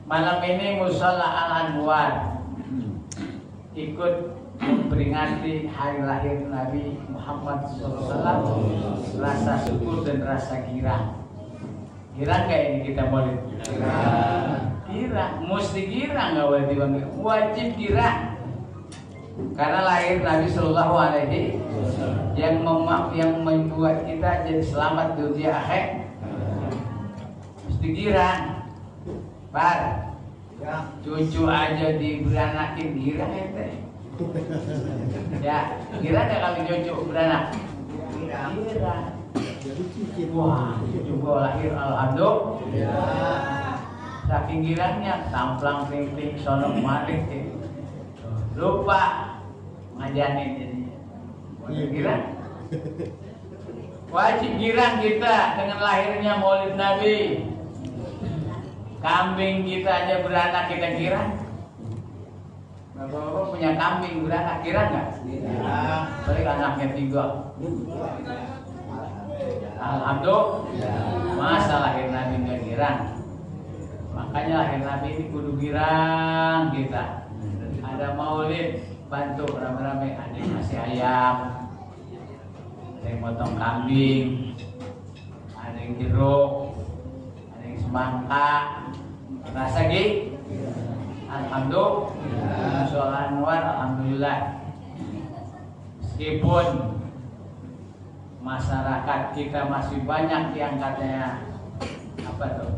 Malam ini Mushola Al-Anwar ikut memperingati hari lahir Nabi Muhammad SAW. Rasa syukur dan rasa girang. Girang gak ini kita maulid? Girang, mesti girang, gak boleh dipanggil, wajib girang. Karena lahir Nabi Sallallahu Alaihi yang membuat kita jadi selamat dunia akhir. Mesti girang. Bar, cucu aja diberanakin girang ya teh. Ya, girang gak kalau cucu beranak? Girang. Wah, cucu gua lahir alhamdulillah. Saking girangnya, tamplang ting-ting sono kemari. Lupa ngajanin jadinya. Girang. Wajib girang kita dengan lahirnya Maulid Nabi. Kambing kita aja beranak kita girang. Bapak-bapak punya kambing beranak girang nggak? Girang. Balik anaknya 3. Alhamdulillah. Masa lahir Nabi nggak girang? Makanya lahir Nabi ini kudu girang kita. Ada maulid, bantu rame-rame. Ada yang ngasih ayam, ada yang potong kambing, ada yang jeruk, ada yang semangka. Rasa gih? Alhamdulillah. Soal Anwar, alhamdulillah. Meskipun masyarakat kita masih banyak yang katanya apa tuh?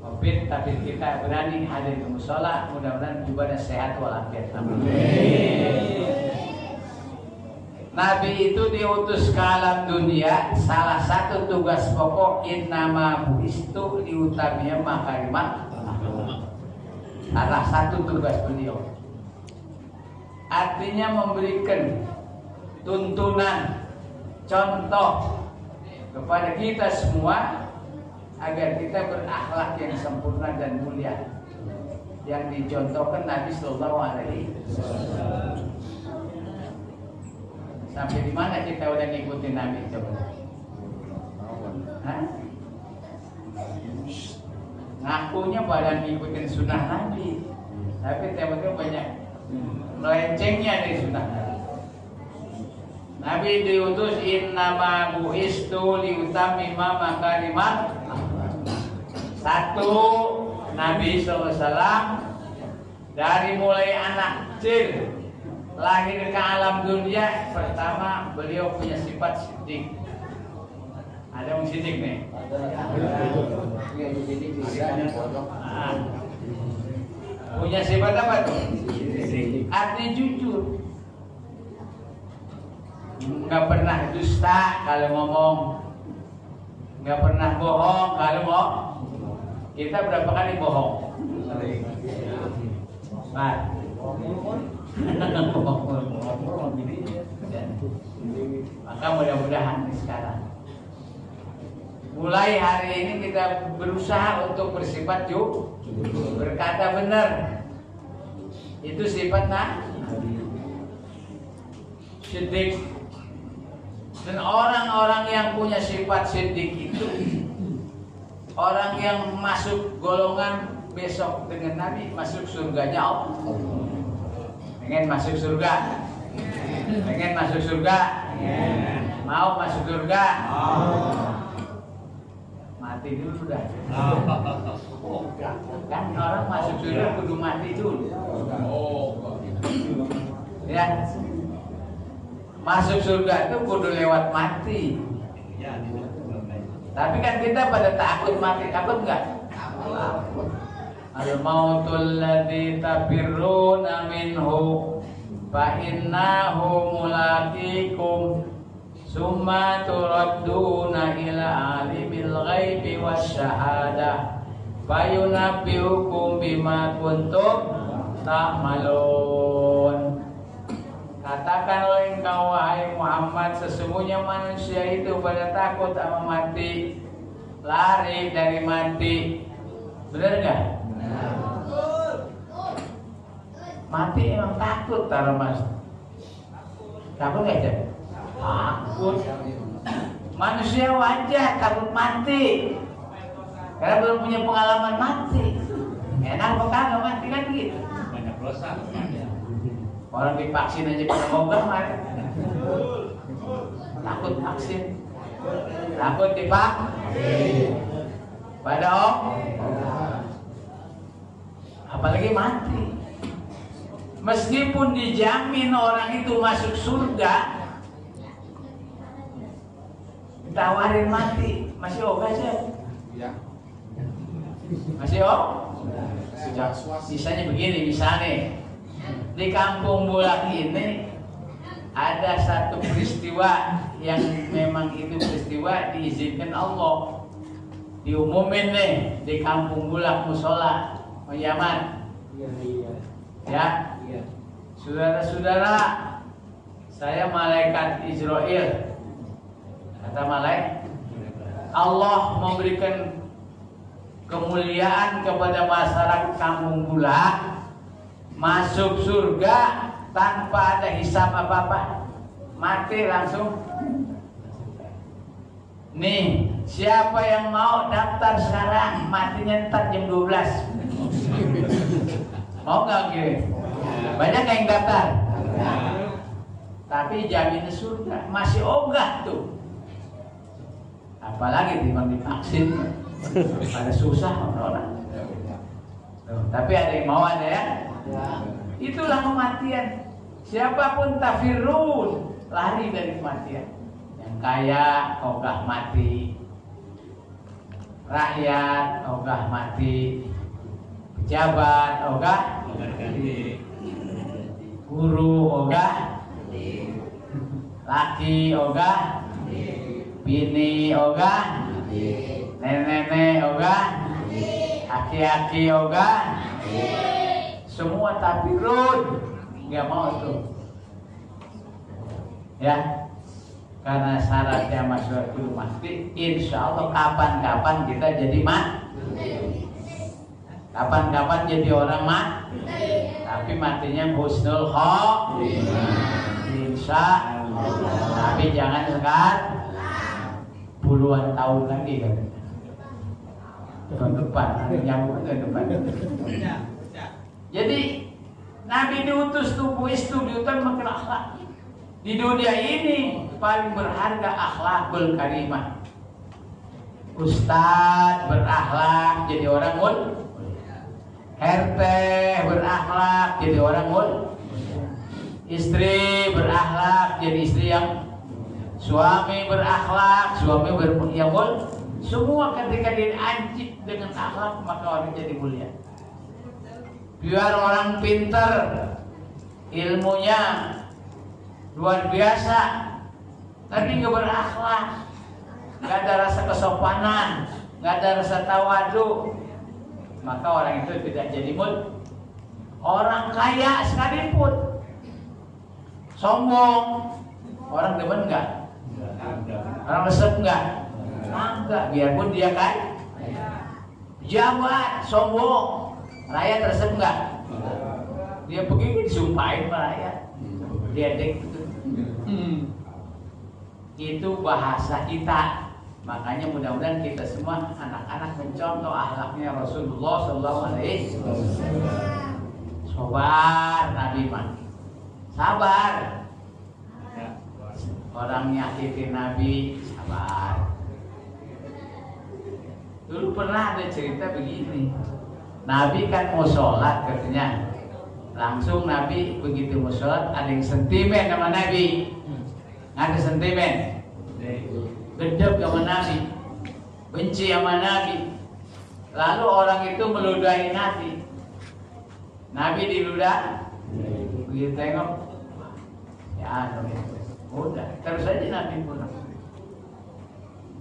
Covid, tapi kita berani hadir ke mushola. Mudah-mudahan ibadah sehat walafiat. Amin. Nabi itu diutus ke alam dunia. Salah satu tugas pokok innama buistu diutamanya makarimat. Salah satu tugas beliau. Artinya memberikan tuntunan, contoh kepada kita semua agar kita berakhlak yang sempurna dan mulia yang dicontohkan Nabi Sallallahu Alaihi Wasallam. Sampai di mana kita udah ngikutin Nabi coba? Hah? Ngakunya pada ngikutin sunnah Nabi, tapi tiba-tiba banyak melencengnya dari sunnah Nabi. Nabi diutus innama buistu liutammima makarimat. Satu, Nabi SAW dari mulai anak kecil lahir ke alam dunia, pertama beliau punya sifat siddiq. Ada yang siddiq nih? Punya sifat apa tuh? Artinya jujur. Nggak pernah dusta kalau ngomong, nggak pernah bohong kalau mau. Kita berapa kali bohong? Pak. Maka mudah-mudahan sekarang, mulai hari ini kita berusaha untuk bersifat jujur, berkata benar. Itu sifat siddiq. Dan orang-orang yang punya sifat siddiq itu orang yang masuk golongan besok dengan Nabi, masuk surganya Allah. Pengen masuk surga? Pengen masuk surga? Mau masuk surga? Mati dulu dah. Kan orang masuk surga kudu mati dulu. Ya, masuk surga itu kudu lewat mati. Tapi kan kita pada takut mati, takut nggak? Takut. Al-mautul ladzi tabirruna minhu fa innahu mulaqikum summa turadduna ila alimil ghaibi wasyahadah fayunabbiukum bima kuntum ta'malun. Katakan oleh engkau wahai Muhammad, sesungguhnya manusia itu pada takut sama mati, lari dari mati. Benar nggak? Mati emang takut, taruh mas. Takut nggak aja? Takut. Manusia wajar takut mati. Karena belum punya pengalaman mati. Enak apa kagak mati kan gitu. Banyak dosa. Orang divaksin aja pada mogok kemarin. Takut vaksin. Takut divaksin. Pada apalagi mati. Meskipun dijamin orang itu masuk surga, ditawarin mati, masih ogah sih? Ya. Masih Misalnya begini, misalnya di Kampung Bulak ini ada satu peristiwa yang memang itu peristiwa diizinkan Allah, diumumin nih di Kampung Bulak musola Yaman. Ya, saudara-saudara, saya malaikat Israel. Kata malaikat, Allah memberikan kemuliaan kepada masyarakat Kampung Bulak, masuk surga tanpa ada hisab apa-apa, mati langsung. Nih, siapa yang mau daftar sekarang, matinya ntar jam 12. Mau nggak kirim? Banyak yang daftar. Tapi jamin surga masih ogah tuh. Apalagi timbang divaksin, pada susah orang. Tapi ada yang mau, ada ya. Itulah kematian. Siapapun tafirun, lari dari kematian. Yang kaya ogah mati, rakyat ogah mati, pejabat ogah mati, guru ogah, laki ogah, bini ogah, nenek-nenek ogah, aki-aki ogah, semua tafirun, nggak mau tuh, ya. Karena syaratnya masuk itu mati, insya Allah kapan-kapan kita jadi kapan-kapan jadi orang tapi matinya husnul khotimah, insya Allah. Tapi jangan sekarang, puluhan tahun lagi kan, tahun depan, nyambung tahun depan. Jadi Nabi diutus tubuh diutus makin akhlak. Di dunia ini paling berharga akhlakul karimah. Ustadz berakhlak jadi orang mulia. RT berakhlak jadi orang mulia. Istri berakhlak jadi istri yang, suami berakhlak suami yang mulia. Semua ketika diancip dengan akhlak maka orang jadi mulia. Biar orang pintar, ilmunya luar biasa, tapi nggak berakhlak, nggak ada rasa kesopanan, nggak ada rasa tawadu, maka orang itu tidak jadi mulia. Orang kaya sekalipun sombong, orang demen nggak? Orang resep nggak? Enggak, biarpun dia kaya. Pejabat sombong, rakyat resep nggak? Dia begini disumpahin sama rakyat, dia dek. Itu bahasa kita. Makanya mudah-mudahan kita semua anak-anak mencontoh akhlaknya Rasulullah SAW. Sabar Nabi mah, sabar. Orang nyakitin Nabi, sabar. Dulu pernah ada cerita begini. Nabi kan mau sholat katanya. Langsung Nabi begitu mau sholat, ada yang sentimen sama Nabi. Ada sentimen, gedek sama Nabi, benci sama Nabi. Lalu orang itu meludahi Nabi. Nabi diludah, begitu tengok, ya udah, terus aja Nabi pulang.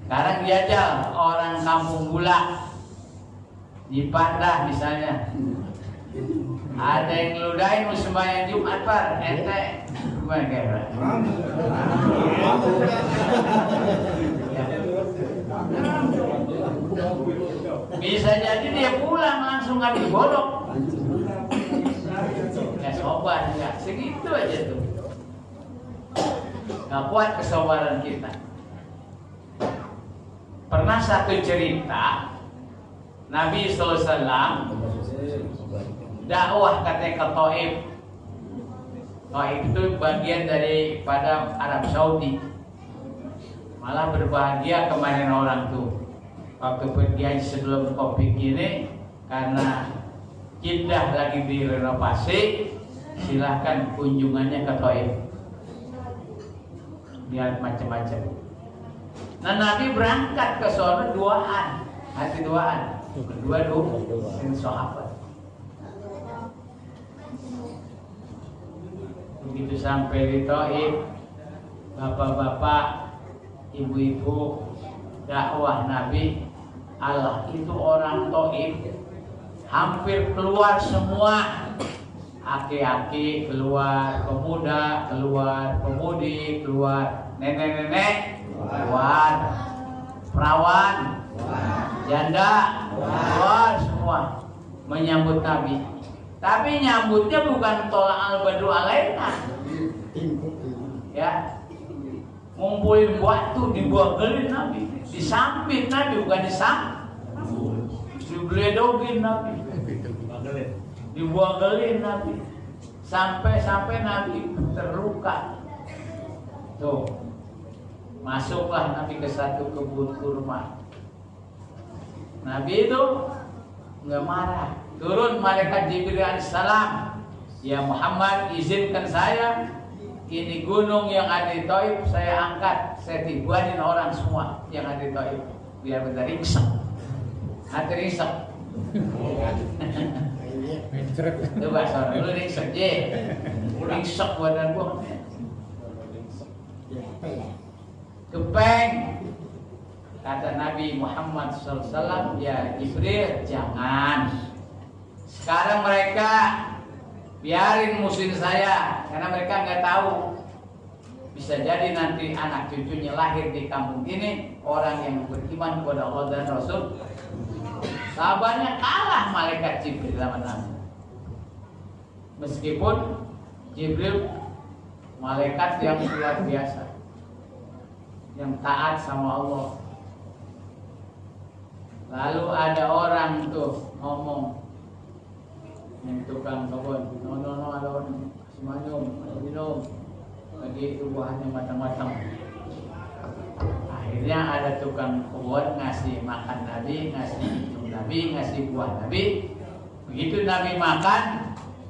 Sekarang jajal orang Kampung Bulak di Pandah misalnya, ada yang ngeludahin mau sembahyang Jumat par, ente gimana kira? Bisa jadi dia pulang langsung nggak digodok. Ya sobat ya, segitu aja tuh. Nggak kuat kesabaran kita. Pernah satu cerita, Nabi SAW dakwah katanya ke Taif. Taif itu bagian daripada Arab Saudi. Malah berbahagia kemarin orang tuh waktu pergi sebelum Covid ini, karena Jeddah lagi direnovasi, silahkan kunjungannya ke Taif, lihat macam-macam. Nah Nabi berangkat ke sana duaan, hati duaan, kedua dengan sahabat. Begitu sampai di Taif, bapak-bapak, ibu-ibu, dakwah Nabi, Allah itu orang Taif hampir keluar semua, aki-aki keluar, pemuda keluar, pemudi keluar, nenek-nenek keluar, perawan, janda keluar semua menyambut Nabi. Tapi nyambutnya bukan tolak al-badru alaina, ya, ngumpulin batu dibuagelin Nabi, disampit Nabi, bukan disambut, dibeledogin Nabi, dibuagelin Nabi, sampai Nabi terluka. Tuh, masuklah Nabi ke satu kebun kurma. Nabi itu nggak marah. Turun malaikat Jibril alaihissalam, ya Muhammad, izinkan saya, ini gunung yang ada di Taif saya angkat, saya tibuanin orang semua yang ada di Taif biar benar ringsek, hati ringsek. Coba soal dulu ringsek, ringsek badan gua, kepeng. Kata Nabi Muhammad SAW, ya Jibril, jangan. Sekarang mereka biarin musuhin saya, karena mereka nggak tahu. Bisa jadi nanti anak cucunya lahir di kampung ini orang yang beriman kepada Allah dan Rasul. Sahabatnya kalah malaikat Jibril sama Nabi. Meskipun Jibril malaikat yang luar biasa, yang taat sama Allah. Lalu ada orang tuh ngomong, yang tukang kebun, no ada orang kasih minum, lagi itu buahnya matang-matang. Akhirnya ada tukang kebun ngasih makan Nabi, ngasih minum Nabi, ngasih buah Nabi. Begitu Nabi makan,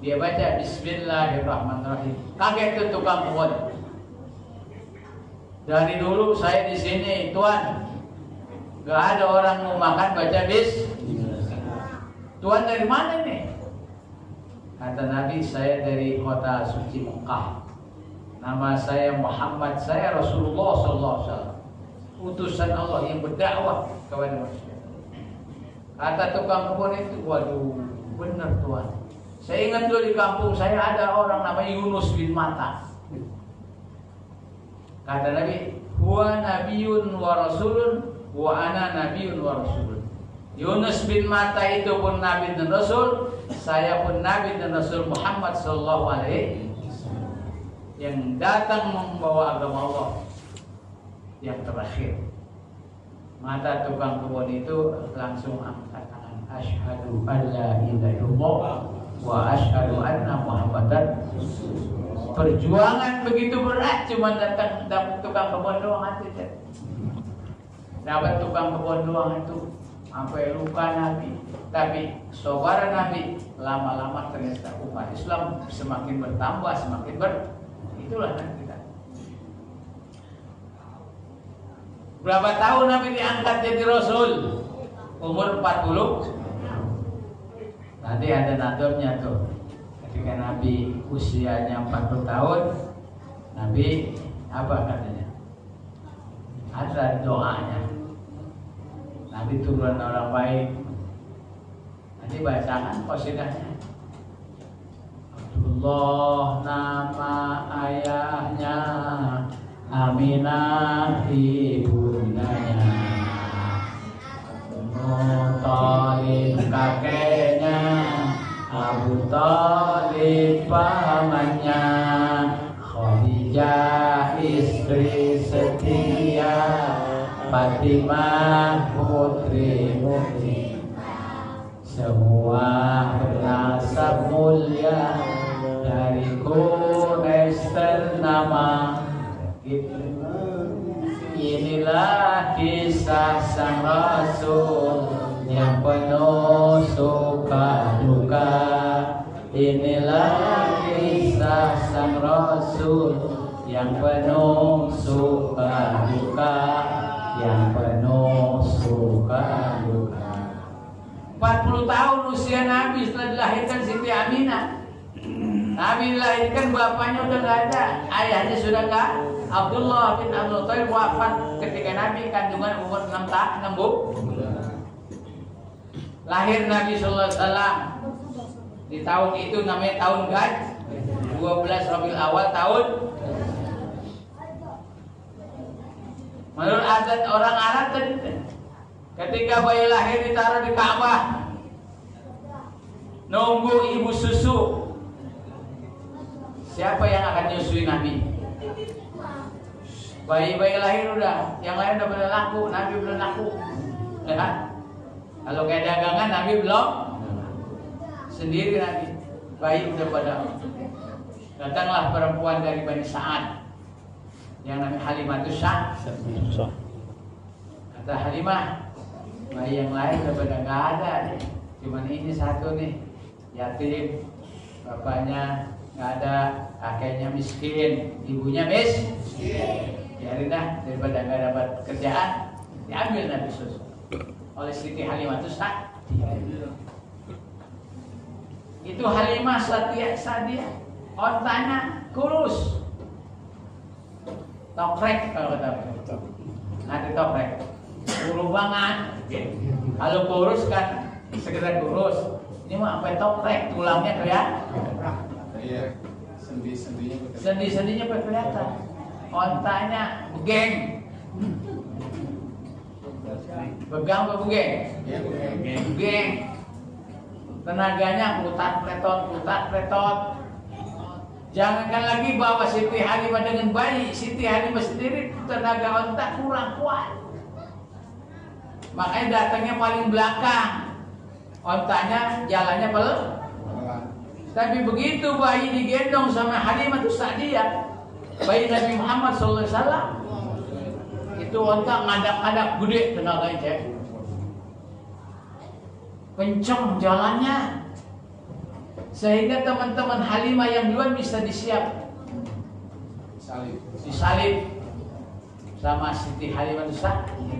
dia baca Bismillahirrahmanirrahim. Kaget tuh tukang kebun. Dari dulu saya di sini, Tuan, gak ada orang mau makan baca bis. Tuan dari mana nih? Kata Nabi, saya dari kota suci Mekah. Nama saya Muhammad, saya Rasulullah SAW, utusan Allah yang berdakwah kepada manusia. Kata tukang kebun itu, waduh, benar Tuan. Saya ingat dulu di kampung saya ada orang namanya Yunus bin Matta. Kata Nabi, huwa nabiyun wa rasulun wa ana nabiyun wa rasulun. Yunus bin Matta itu pun nabi dan rasul, saya pun nabi dan rasul Muhammad sallallahu alaihi wasallam yang datang membawa agama Allah yang terakhir. Mata tukang kebun itu langsung angkat tangan, asyhadu alla ilaha illallah wa asyhadu anna Muhammadan. Perjuangan begitu berat, cuma datang tukang kebun doang aja. Dapat tukang kebun doang itu sampai luka Nabi. Tapi saudara Nabi lama-lama ternyata umat Islam semakin bertambah, itulah nanti kita. Berapa tahun Nabi diangkat jadi Rasul? Umur 40. Nanti ada nadamnya tuh. Ketika Nabi usianya 40 tahun, Nabi apa katanya? Ada doanya. Nabi turun orang baik. Nanti bacakan qasidahnya. Abdullah nama ayahnya, Aminah ibundanya, Muthalib kakeknya, Abu Thalib pamannya, Khadijah istri setia, Fatimah putri mukmin. semua bernasab mulia dari Quraisy ternama. Inilah kisah sang Rasul yang penuh suka duka. Inilah kisah sang Rasul yang penuh suka duka, yang penuh suka duka. 40 tahun usia Nabi setelah dilahirkan Siti Aminah. Nabi dilahirkan, bapaknya udah nggak ada, ayahnya sudah nggak. Abdullah bin Abdul Thalib wafat ketika Nabi kandungan umur 6 bulan. Lahir Nabi sallallahu alaihi wasallam di tahun itu namanya tahun Gaj, 12 Rabiul Awal tahun. Menurut adat orang Arab ketika bayi lahir ditaruh di Ka'bah, nunggu ibu susu. Siapa yang akan nyusui Nabi? Bayi-bayi lahir udah, yang lain udah pada laku, Nabi belum laku. Ya? Kalau kayak dagangan Nabi belum. Sendiri Nabi, bayi udah pada. Datanglah perempuan dari Bani Sa'ad yang namanya Halimah Sa'ad. Kata Halimah, bayi yang lain udah pada nggak ada, cuman ini satu nih, yatim, bapaknya nggak ada, kakeknya miskin, ibunya miskin. Biarin dah, daripada nggak dapat kerjaan, diambil Nabi susu oleh Siti Halimah Sa'ad. Itu Halimah Sa'diyah, ontanya kurus, tokrek kalau kata nanti tokrek, kurus banget. Kalau kurus kan sekedar kurus, ini mah sampai tokrek, tulangnya kayak sendi-sendinya kelihatan, ontanya begeng, begang apa begeng? Begeng. Tenaganya putar pletot. Jangankan lagi bawa Siti Halimah dengan bayi, Siti Halimah sendiri tenaga onta kurang kuat. Makanya datangnya paling belakang, ontanya jalannya pelan. Tapi begitu bayi digendong sama Halimah Sa'diyah, bayi Nabi Muhammad SAW, itu onta ngadap-ngadap gede tenaganya, cek. Kencang jalannya, sehingga teman-teman Halimah yang duluan bisa disalib sama Siti Halimah Sa'diyah.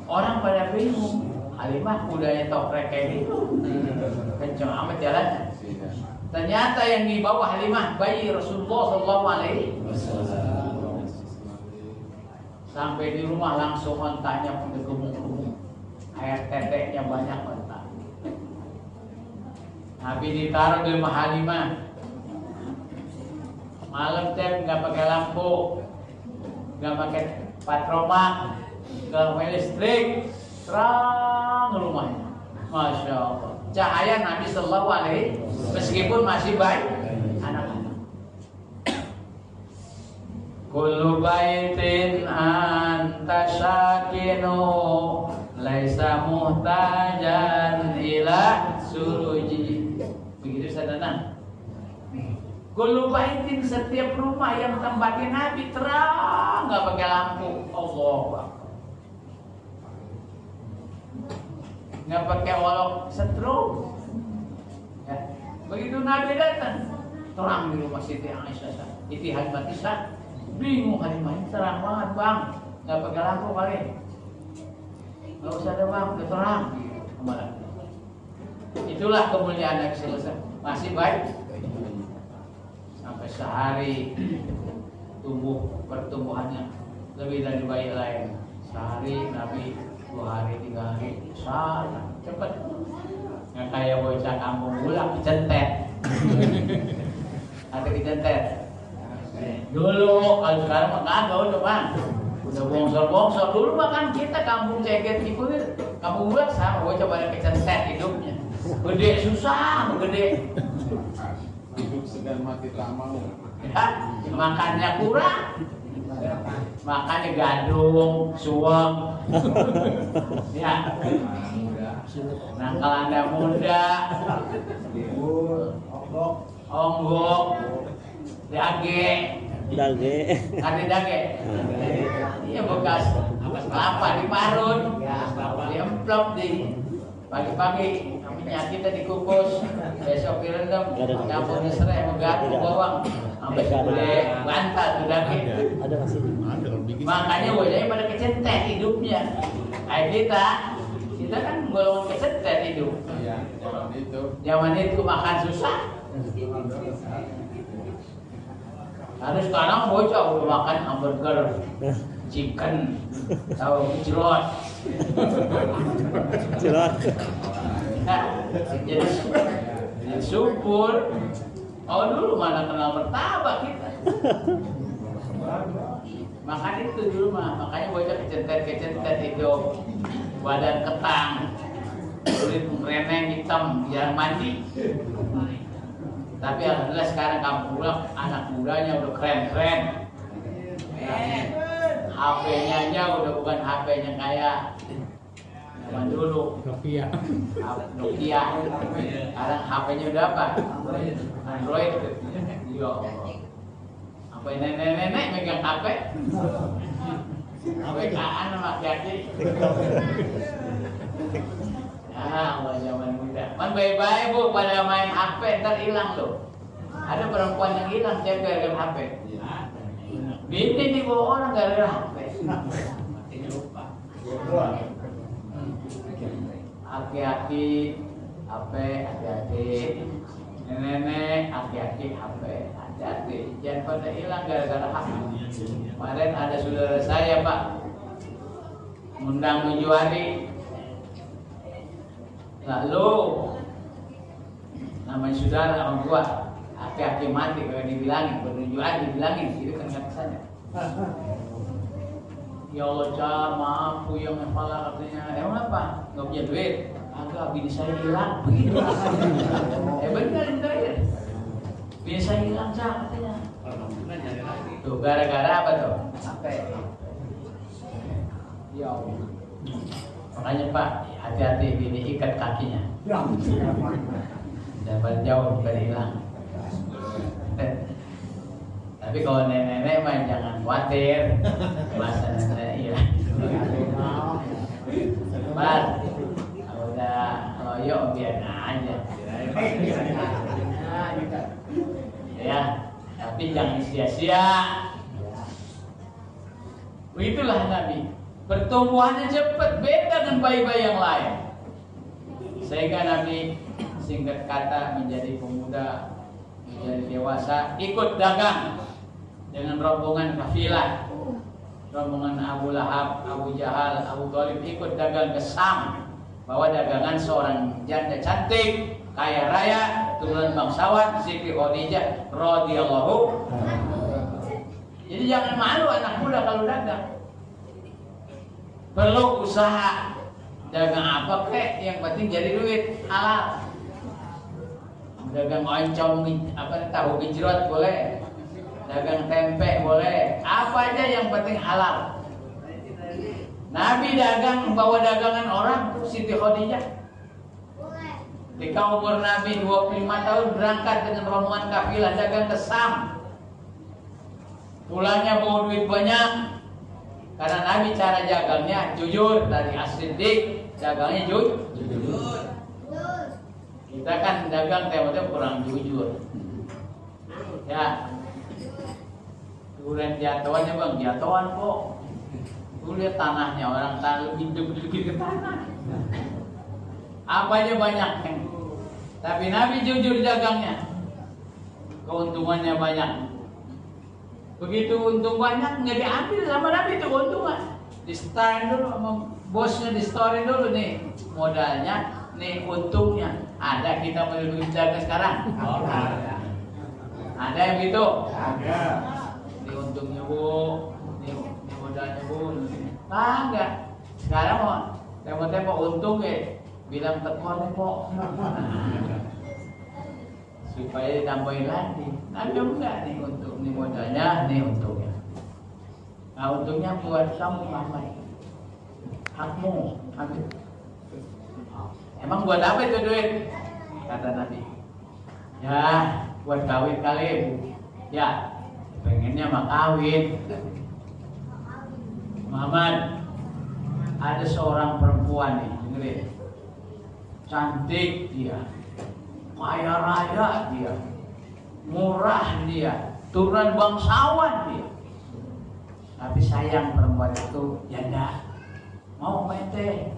Orang pada bingung, Halimah kudanya tokrek kayak gitu, kencang amat jalannya. Ternyata yang dibawa Halimah bayi Rasulullah SAW. Sampai di rumah langsung ontanya pun gemuk-gemuk, air teteknya banyak onta. Nabi ditaruh di rumah Halimah. Malam teh nggak pakai lampu, nggak pakai patroma, nggak pakai listrik, terang rumahnya. Masya Allah. Cahaya Nabi Sallallahu Alaihi, meskipun masih bayi, anak-anak. Kullu baitin anta sakinu laisa muhtajan ila suruji. Begitu sadana. Kullu baitin, setiap rumah yang tempatnya Nabi terang, nggak pakai lampu. Allahu Akbar. Nggak pakai olok setrum. Ya. Begitu Nabi datang, terang di rumah Siti Aisyah, Siti Halimah Sa'diyah. Bingung Halimah, ini terang banget bang, nggak pakai lampu kali. Nggak usah ada bang, udah terang. Itulah kemuliaan Nabi selesai. Masih baik. Sampai sehari tumbuh pertumbuhannya lebih dari bayi lain. Sehari Nabi, 2 hari, 3 hari, sangat cepat. Nggak kayak bocah kampung bulan kecentet. Ada kecentet. Dulu, kalau sekarang mah kagak udah bang. Udah bongsor-bongsor. Dulu mah kan kita kampung ceget itu, kampung bulan sama bocah pada kecentet hidupnya. Gede susah, gede. Hidup sedang mati lama. Ya, makannya kurang. Makannya gadung, suam. Ya. Nah kalau Anda muda, onggok, dage, kade dage, iya bekas kelapa diparut, diemplok di pagi-pagi minyak kita dikukus, besok direndam, campur serai, menggarpu bawang, sampai boleh bantal tuh daging. Makanya wajahnya pada kecentet hidupnya. Kayak kita kan golongan kecentet hidup. Zaman itu makan susah. Harus sekarang bocah udah makan hamburger, chicken, tahu jerot. Jadi subur. Oh dulu mana kenal martabak kita. Makan itu dulu makanya bocah kecentet itu badan ketang, kulit mereneng hitam, jarang mandi. Tapi alhamdulillah sekarang kamu pulang anak mudanya udah keren. HP-nya aja udah bukan HP-nya kayak zaman dulu. Nokia. Sekarang HP-nya udah apa? Android. Yo. Apa nenek-nenek megang HP? WK-an sama kaki. Zaman muda. Man baik-baik bu pada main HP ntar hilang loh. Ada perempuan yang hilang gara-gara HP. Bini dibawa orang gara-gara HP. Aki-aki HP, hati-hati. Nenek, aki-aki HP, hati-hati. Jangan pada hilang gara-gara HP. Kemarin ada saudara saya Pak undang 7 hari. Lalu namanya saudara orang tua, aki-aki mati kalau dibilangin, bertujuan dibilangin, itu kan kata saya. Ya Allah Cah, maaf yang kepala katanya. Emang apa? Nggak punya duit? Agak bini saya hilang, begitu. Benar ya. Bini saya hilang Cah katanya. Tuh gara-gara apa tuh? Sampai. Ya Allah. Makanya Pak, hati-hati bini ikat kakinya. Jangan jauh dari hilang. Tapi kalau nenek-nenek mah jangan khawatir, masa nenek hilang. Mas, kalau udah loyo biar aja. Ya, tapi jangan sia-sia. Begitulah Nabi. Pertumbuhannya cepat, beda dengan bayi-bayi yang lain. Sehingga Nabi singkat kata menjadi pemuda, menjadi dewasa, ikut dagang dengan rombongan kafilah, rombongan Abu Lahab, Abu Jahal, Abu Thalib ikut dagang ke Sam, bawa dagangan seorang janda cantik, kaya raya, turunan bangsawan, Siti Khadijah radhiyallahu. Jadi jangan malu anak muda kalau dagang. Perlu usaha. Dagang apa kek, yang penting jadi duit halal. Dagang oncom, tahu gejrot boleh. Dagang tempe boleh. Apa aja yang penting halal. Nabi dagang bawa dagangan orang Siti Khadijah. Ketika umur Nabi 25 tahun berangkat dengan rombongan kafilah dagang ke Sam. Pulangnya bawa duit banyak. Karena Nabi cara dagangnya jujur, dari As-Siddiq dagangnya jujur. Kita kan dagang temanya kurang jujur. Ya. Kemudian jatuhannya Bang, jatuhan kok. Tuh lihat tanahnya, orang tanah lebih ke tanah. Apanya banyak yang. Tapi Nabi jujur dagangnya. Keuntungannya banyak. Begitu untung banyak nggak diambil sama Nabi itu keuntungan. Di store dulu sama bosnya, di store dulu nih modalnya, nih untungnya. Ada kita mau dagang sekarang? Ada yang gitu? Ada. Ini untungnya bu, ini modalnya bu. Enggak. Sekarang mau tempo-tempo untung ya, bilang tekon kok. Supaya ditambahin lagi. Ada enggak nih untuk nih modalnya, nih untungnya. Nah untungnya buat kamu Muhammad. Hakmu, ambil. Emang buat apa itu duit? Kata Nabi. Ya, buat kawin kali, Bu. Ya, pengennya mah kawin. Muhammad, ada seorang perempuan nih, dengerin. Cantik dia, kaya raya dia, murah dia, turunan bangsawan dia. Tapi sayang perempuan itu janda, mau mete.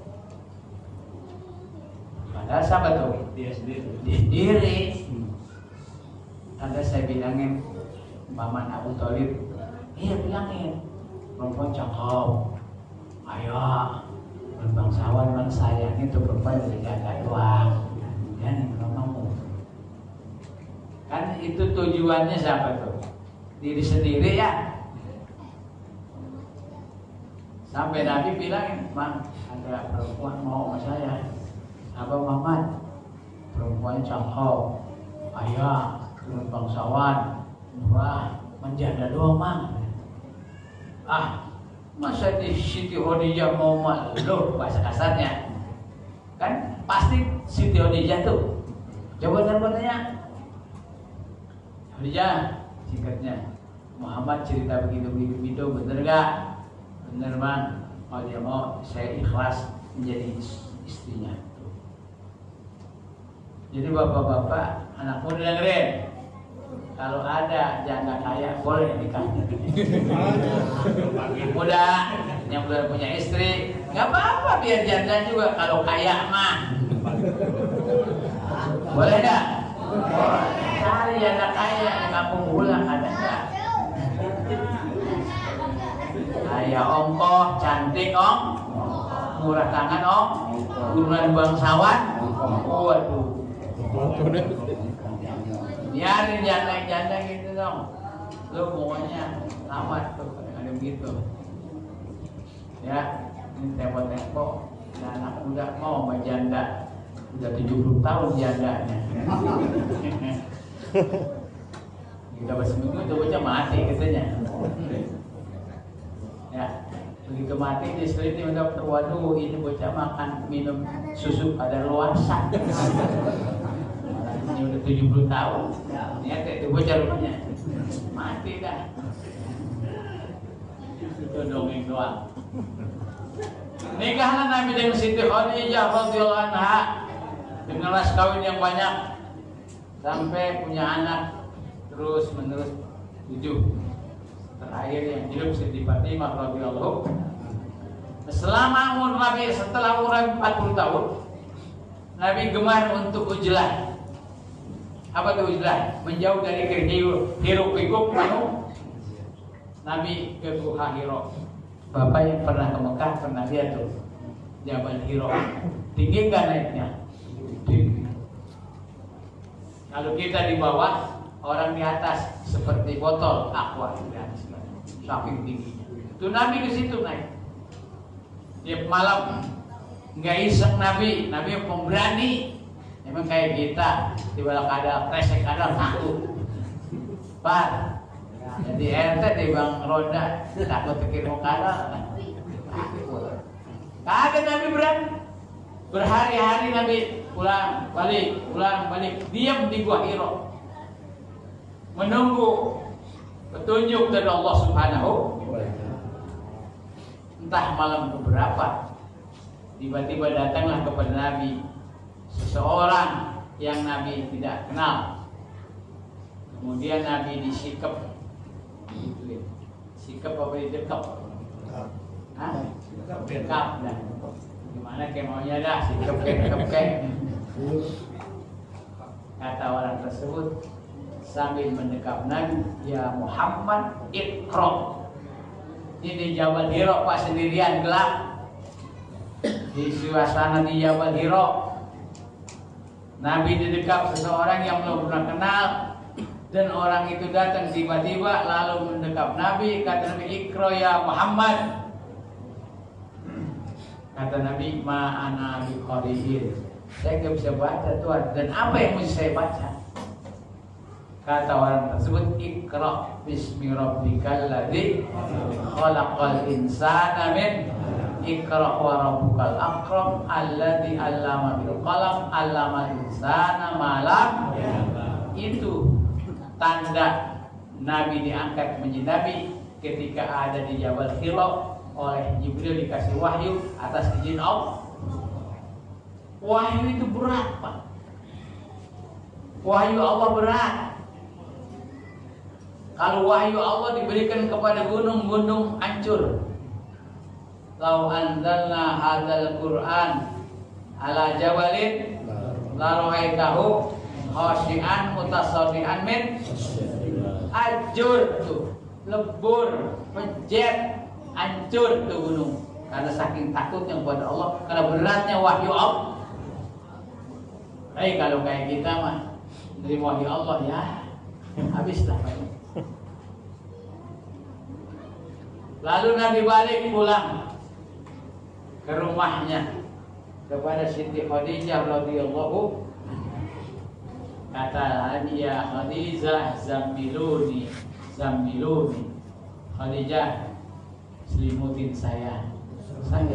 Padahal siapa tuh? Dia sendiri. Ada saya bilangin, Paman Abu Thalib, iya bilangin, perempuan cakep, ayo, berbangsawan sayang itu perempuan dari jaga doang, dan kamu. Kan itu tujuannya siapa tuh? Diri sendiri ya. Sampai Nabi bilangin, Mang, ada perempuan mau sama saya. Abang Muhammad, perempuan cakep, ayah, turun bangsawan, murah, menjanda doang, Mang. Ah, masa di Siti Khadijah mau malu, bahasa kasarnya. Kan pasti Siti Khadijah tuh. Coba tanya. Khadijah, singkatnya. Muhammad cerita begitu, bener gak? Bener, Bang. Kalau dia mau, saya ikhlas menjadi istrinya. Jadi bapak-bapak, anak muda dengerin. Kalau ada janda kaya, boleh nikahnya. Muda yang belum punya istri, nggak apa-apa biar janda juga. Kalau kaya mah, boleh nggak? Cari janda kaya di kampung Bulang, ada nggak? Kaya ongkoh, cantik murah tangan turunan bangsawan. Waduh. Biarin janda gitu dong. Lu pokoknya tamat tuh ada begitu. Ya, ini tempo-tempo anak muda mau sama janda. Udah 70 tahun jandanya. Kita seminggu itu bocah mati katanya. Ya, begitu mati diseliti mendapat, waduh ini bocah makan minum susu pada luarsa. Ini udah 70 tahun. Niat itu bocah rupanya mati dah. Itu dongeng doang. Nikahlah Nabi dengan Siti Khadijah radhiyallahu anha dengan mas kawin yang banyak sampai punya anak terus menerus 7. Terakhir yang hidup Siti Fatimah radhiyallahu. Selama umur Nabi, setelah umur 40 tahun, Nabi gemar untuk ujlah. Apa itu ujlah? Menjauh dari hiruk-pikuk penuh. Nabi ke Gua Hiro. Bapak yang pernah ke Mekah pernah lihat tuh Jabal Hiro. Tinggi nggak naiknya? Tinggi. Kalau kita di bawah, orang di atas seperti botol aqua di atas, saking tingginya. Itu Nabi ke situ naik. Tiap malam nggak iseng Nabi pemberani. Emang kayak kita tiba-tiba ada kresek ada takut. Pak, jadi RT di Bang Ronda takut terkirim kadal. Kagak Nabi berani. Berhari-hari Nabi pulang balik, diam di Gua Hiro. Menunggu petunjuk dari Allah Subhanahu. Entah malam keberapa, tiba-tiba datanglah kepada Nabi seseorang yang Nabi tidak kenal. Kemudian Nabi disikap, sikap apa didekap? Dekap dah. Gimana kayak maunya dah, sikap kayak. Kata orang tersebut sambil mendekap Nabi, ya Muhammad Iqra. Ini di Jabal Hiro Pak sendirian gelap. Di suasana di Jabal Hiro, Nabi didekap seseorang yang belum pernah kenal, dan orang itu datang tiba-tiba lalu mendekap Nabi. Kata Nabi, Iqra ya Muhammad. Kata Nabi, ma'ana biqari'in. Saya nggak bisa baca Tuhan. Dan apa yang mesti saya baca? Kata orang tersebut, Iqra bismi rabbikal ladzi khalaqal insana min Iqra wa rabbukal akram alladzi 'allama bil qalam 'allamal insana ma lam ya'lam. Itu tanda Nabi diangkat menjadi nabi ketika ada di Jabal Hira oleh Jibril dikasih wahyu atas izin Allah. Wahyu itu berat, Pak. Wahyu Allah berat. Kalau wahyu Allah diberikan kepada gunung-gunung hancur. Lau anzalna hadzal Qur'an ala jabalin la ra'aitahu khashi'an mutasaddian min hancur tuh, lebur, pejet, hancur tuh gunung karena saking takutnya kepada Allah, karena beratnya wahyu Allah. Kalau kayak kita mah dari wahyu Allah ya habislah. Lalu Nabi balik pulang ke rumahnya kepada Siti Khadijah radhiyallahu. Kata Nabi, ya Khadijah zammiluni Khadijah selimutin saya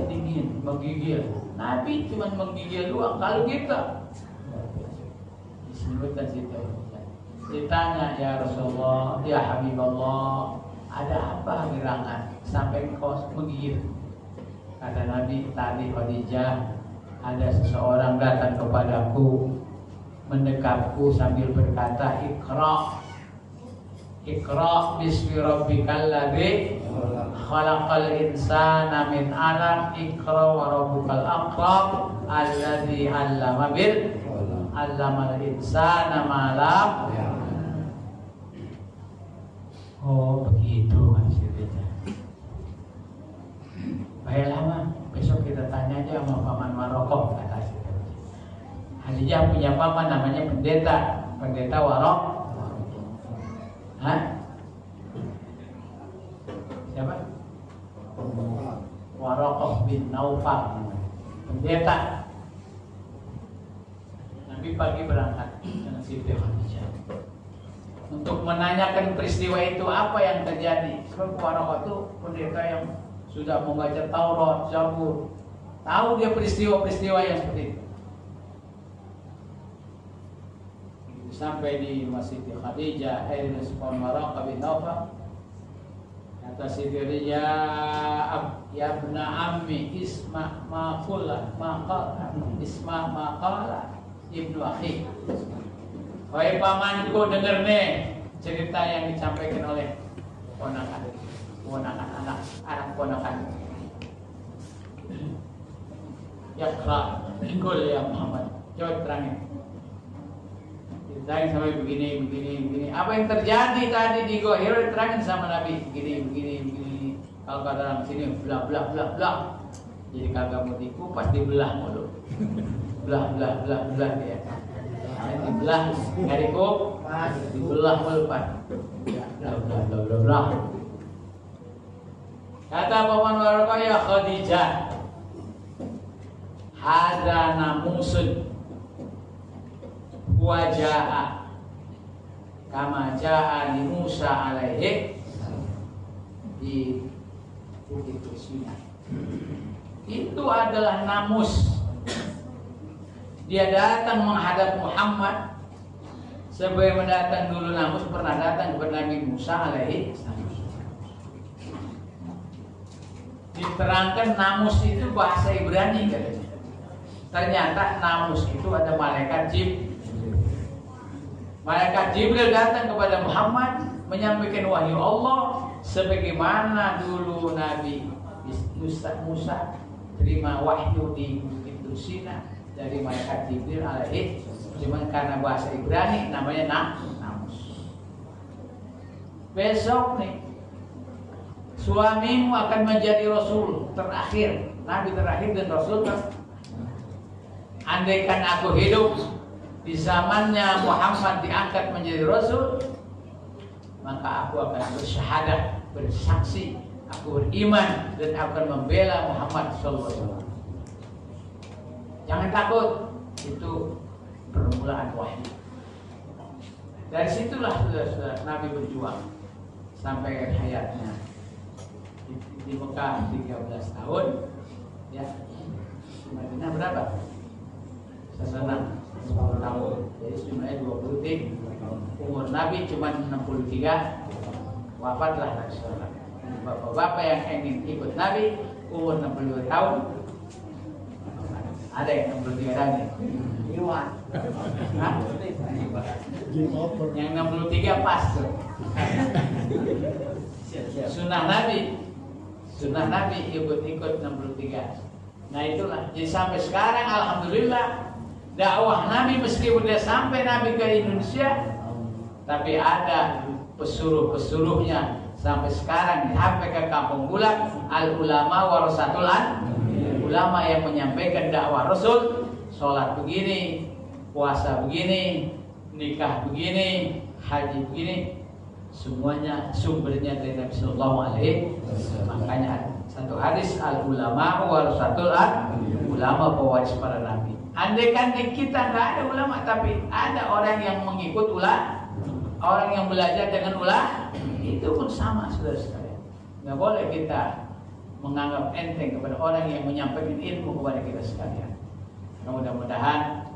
dingin, menggigil. Nabi cuma menggigil doang. Kalau kita disebutkan situ, ditanya ya Rasulullah, ya Habibullah, ada apa gerangan sampai kau menggigil? Kata Nabi, tadi Khadijah ada seseorang datang kepadaku, mendekapku sambil berkata, Iqra bismi rabbikal ladzi khalaqal insana min 'alaq, Iqra wa rabbukal akram alladzi 'allamal insana ma lam. Oh begitu maksudnya. Baiklah mah, besok kita tanya aja sama Paman Warokoh, kata Siti Khadijah punya paman namanya pendeta Warok. Hah? Siapa? Warokoh bin Naufal, pendeta. Nabi pagi berangkat dengan Siti Khadijah untuk menanyakan peristiwa itu apa yang terjadi. Sebab Warokoh itu pendeta yang sudah membaca Taurat, Zabur, tahu dia peristiwa-peristiwa yang seperti itu. Sampai di Masjid Khadijah, respon Warokoh bin Naufal. Kata Siti Khadijah, ya ibna ammi isma ma qala ibnu akhi. Wahai pamanku, dengar nih cerita yang disampaikan oleh ponakan anak ponakan. Ya kul ya Muhammad, coba terangin. Ceritain sampai begini. Apa yang terjadi tadi di Gua Hira terangin sama Nabi. Begini. Kalau kata orang sini blah. Jadi kagak mau dikupas, dibelah mulu. Belah dia. Dibelah, nggak dikupas, dibelah mulu Pak. Blah. Kata Paman Warokoh, ya Khadijah, hadza namusun waja'a kama ja'a li Musa alaihi di Bukit Sinai. Itu adalah namus. Dia datang menghadap Muhammad sebagaimana datang dulu namus pernah datang kepada Nabi Musa alaihi. Diterangkan namus itu bahasa Ibrani katanya. Ternyata namus itu ada malaikat Jibril. Malaikat Jibril datang kepada Muhammad menyampaikan wahyu Allah sebagaimana dulu Nabi Musa terima wahyu di Bukit Sinai dari malaikat Jibril alaihi. Cuma karena bahasa Ibrani namanya namus. Besok nih suamimu akan menjadi rasul terakhir, nabi terakhir dan rasul. Andaikan aku hidup di zamannya Muhammad diangkat menjadi rasul, maka aku akan bersyahadat, bersaksi, aku beriman dan akan membela Muhammad SAW. Jangan takut, itu permulaan wahyu. Dari situlah saudara Nabi berjuang sampai hayatnya di Mekah 13 tahun. Ya, Madinah berapa? Sana 10 tahun. Jadi jumlahnya 23. Umur Nabi cuma 63. Wafatlah Nabi Sallallahu. Bapak-bapak yang ingin ikut Nabi umur 62 tahun. Ada yang 63 tahun nih? Iwan. Hah? Yang 63 pas tuh. Sunnah Nabi ikut-ikut 63. Nah itulah. Jadi sampai sekarang alhamdulillah dakwah Nabi meskipun dia sampai Nabi ke Indonesia, tapi ada pesuruh-pesuruhnya sampai sekarang sampai ke Kampung Bulat. Al ulama warasatul ulama yang menyampaikan dakwah Rasul, sholat begini, puasa begini, nikah begini, haji begini, semuanya sumbernya dari Nabi Sallallahu Alaihi Wasallam. Makanya satu hadis al ulama warasatul ulama pewaris para nabi. Andai kan di kita nggak ada ulama, tapi ada orang yang mengikut ulama, orang yang belajar dengan ulama, itu pun sama saudara-saudara. Nggak boleh kita menganggap enteng kepada orang yang menyampaikan ilmu kepada kita sekalian. Mudah-mudahan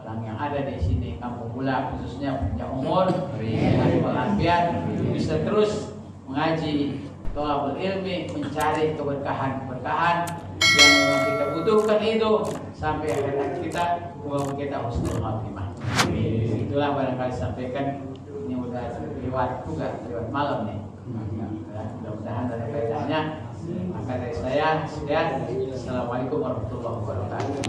orang yang ada di sini Kampung Bulat khususnya punya umur, walafiat, bisa terus mengaji, thalabul ilmi, mencari keberkahan yang memang kita butuhkan itu sampai akhir kita bahwa kita husnul khatimah. Itulah barangkali sampaikan. Ini udah lewat malam nih. Mudah-mudahan ada faedahnya. Maka dari saya sekian. Assalamualaikum warahmatullahi wabarakatuh.